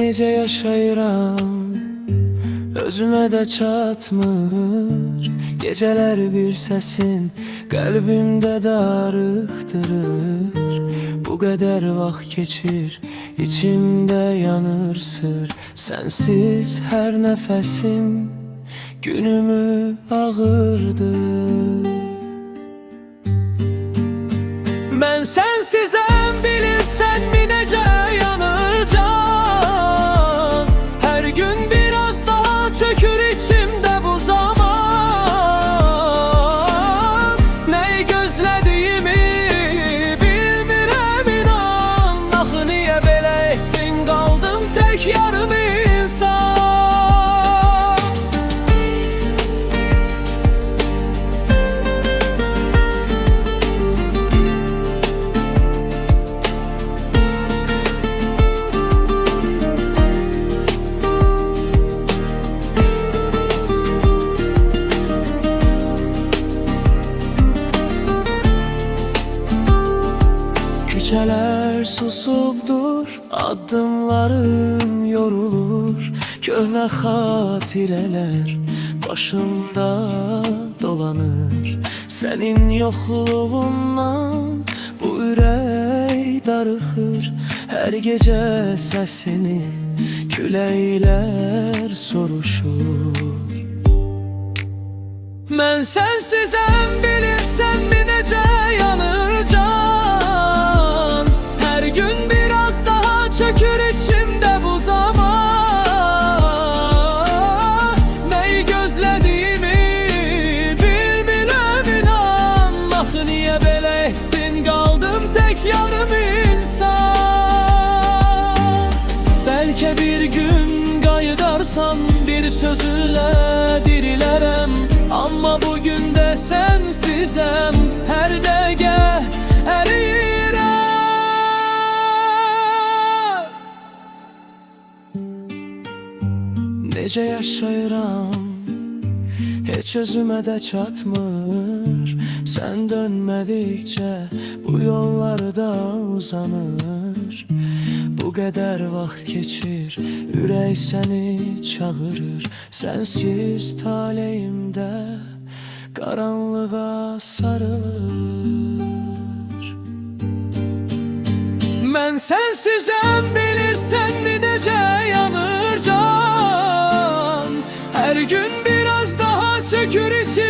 necə yaşayıram, özümə də çatmır. Gecələr bir səsin qəlbimdə darıxdırır. Bu qədər vaxt keçir, içimdə yanır sır. Sənsiz hər nəfəsim günümü ağırdır. Mən sənsizəm, bilirsən mi necə yanır can. Hər gün biraz daha çökür içimdə bu zaman. Nəyi gözlədiyimi bilmirəm inan. Axı niyə belə etdin, qaldım tək yarım insan. Küçələr susubdur, addımlarım yorulur. Köhnə xatirələr başımda dolanır. Sənin yoxluğundan bu ürək darıxır. Hər gecə səsini küləklər soruşur. Mən sənsizəm, bilirsən mi necə yanır can. Hər gün biraz daha çökür içimdə bu zaman. Nəyi gözlədiyimi bilmirəm inan. Axı niyə belə etdin, qaldım tək yarım insan. Bəlkə bir gün qayıdarsan, bir sözünlə dirilərəm. Amma bugün də sənsizəm, hər dəqiqə əriyirəm. Necə yaşayıram, heç özümə də çatmır. Sən dönmədikcə bu yollarda uzanır. Bu qədər vaxt keçir, ürək səni çağırır. Sənsiz taleyimdə qaranlığa sarılır. Mən sənsizəm, bilirsən mi necə yanır can. Hər gün biraz daha çökür içim.